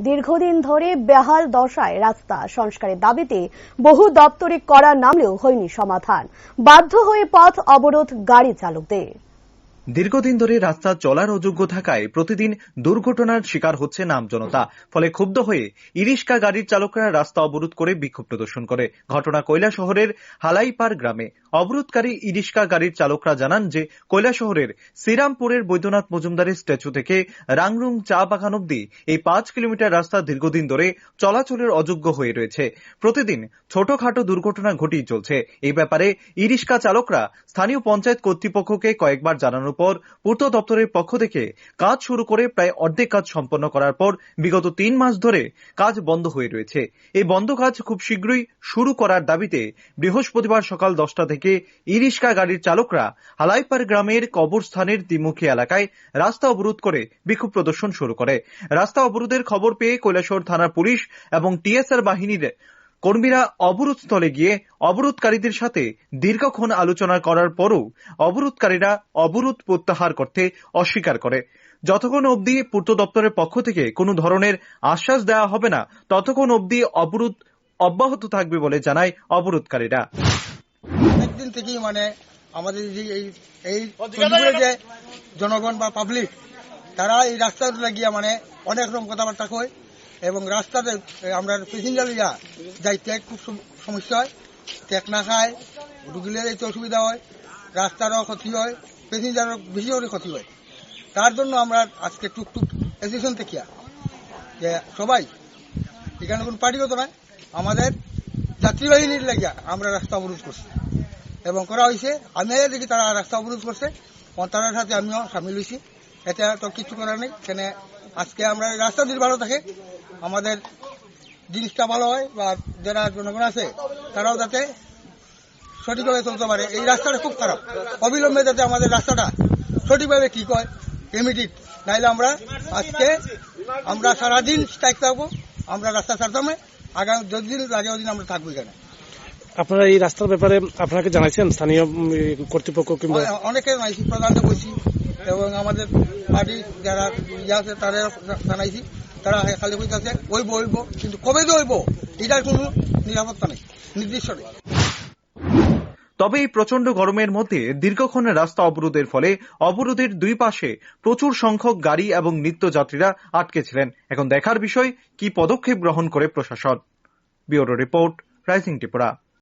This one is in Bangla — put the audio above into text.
দীর্ঘদিন ধরে বেহাল দশায় রাস্তা সংস্কারের দাবিতে বহু দপ্তরে করা নামলেও হয়নি সমাধান। বাধ্য হয়ে পথ অবরোধ গাড়ি চালকদের। দীর্ঘদিন ধরে রাস্তা চলার অযোগ্য থাকায় প্রতিদিন দুর্ঘটনার শিকার হচ্ছে জনতা। ফলে ক্ষুব্ধ হয়ে ইরিশকা গাড়ির চালকরা রাস্তা অবরোধ করে বিক্ষোভ প্রদর্শন করে। ঘটনা কৈলাসহরের হালাইপার গ্রামে। অবরোধকারী ইরিশকা গাড়ির চালকরা জানান যে কৈলাসহরের শ্রীরামপুরের বৈদ্যনাথ মজুমদারের স্ট্যাচু থেকে রাংরুং চা বাগান অব্দি এই 5 কিলোমিটার রাস্তা দীর্ঘদিন ধরে চলাচলের অযোগ্য হয়ে রয়েছে। প্রতিদিন ছোটখাটো দুর্ঘটনা ঘটেই চলছে। এই ব্যাপারে ইরিশকা চালকরা স্থানীয় পঞ্চায়েত কর্তৃপক্ষকে কয়েকবার জানানোর পর পূর্ত দপ্তরের পক্ষ থেকে কাজ শুরু করে প্রায় অর্ধেক কাজ সম্পন্ন করার পর বিগত 3 মাস ধরে কাজ বন্ধ হয়ে রয়েছে। এই বন্ধ কাজ খুব শীঘ্রই শুরু করার দাবিতে বৃহস্পতিবার সকাল 10টা থেকে ইরিশকা গাড়ির চালকরা হালাইপার গ্রামের কবরস্থানের দ্বিমুখী এলাকায় রাস্তা অবরোধ করে বিক্ষোভ প্রদর্শন শুরু করে। রাস্তা অবরোধের খবর পেয়ে কৈলাসহর থানার পুলিশ এবং টিএসআর বাহিনীর কর্মীরা অবরোধস্থলে গিয়ে অবরোধকারীদের সাথে দীর্ঘক্ষণ আলোচনা করার পরও অবরোধকারীরা অবরোধ প্রত্যাহার করতে অস্বীকার করে। যতক্ষণ অবধি পূর্ত দপ্তরের পক্ষ থেকে কোনো ধরনের আশ্বাস দেওয়া হবে না ততক্ষণ অবধি অবরোধ অব্যাহত থাকবে বলে জানায় অবরোধকারীরা। একদিন থেকেই আমাদের এই যে জনগণ বা পাবলিক তারা এই রাস্তাটা লাগিয়ে অনেক রকম কথাবার্তা কয় এবং রাস্তাতে আমরা প্যাসেঞ্জার যাইতে খুব সমস্যা হয়, ট্যাক না খায়, রুগীদের যাইতে অসুবিধা হয়, রাস্তারও ক্ষতি হয়, প্যাসেঞ্জারও বেশি করে ক্ষতি হয়। তার জন্য আমরা আজকে টুকটুক অ্যাসোসিয়েশন থেকে যে সবাই এখানে কোনো পার্টিগত নয়, আমাদের যাত্রীবাহিনীর লাগিয়া আমরা রাস্তা অবরোধ করছি এবং করা হয়েছে। আমি দেখি তারা রাস্তা অবরোধ করছে, তার সাথে আমিও সামিল হয়েছি। এটা তো কিছু করার নেই। কেন আজকে আমরা রাস্তা যদি ভালো থাকে আমাদের জিনিসটা ভালো হয় বা যারা জনগণ আছে তারাও যাতে সঠিকভাবে চলতে পারে। এই রাস্তাটা খুব খারাপ, অবিলম্বে যাতে আমাদের রাস্তাটা সঠিকভাবে ঠিক হয় ইমিডিয়েট, নাইলে আমরা সারাদিন স্ট্রাইক থাকবো। আমরা রাস্তা ছাড়তাম না, আগামী যতদিন লাগে ওদিন আমরা থাকবো এখানে। আপনারা এই রাস্তার ব্যাপারে আপনাকে জানাইছেন স্থানীয় কর্তৃপক্ষ কিংবা? অনেকে জানাইছি, প্রধানকে বলছি এবং আমাদের পার্টি যারা আছে তারা জানাইছি। তারা খালি বলতেছে হইব, কিন্তু কবে যে হইব এটার কোনো নিরাপত্তা নেই, নির্দিষ্ট নেই। তবে এই প্রচন্ড গরমের মধ্যে দীর্ঘক্ষণ রাস্তা অবরোধের ফলে অবরোধের দুই পাশে প্রচুর সংখ্যক গাড়ি এবং নিত্যযাত্রীরা আটকে ছিলেন। এখন দেখার বিষয় কি পদক্ষেপ গ্রহণ করে প্রশাসন। Bureau report, rising Tripura.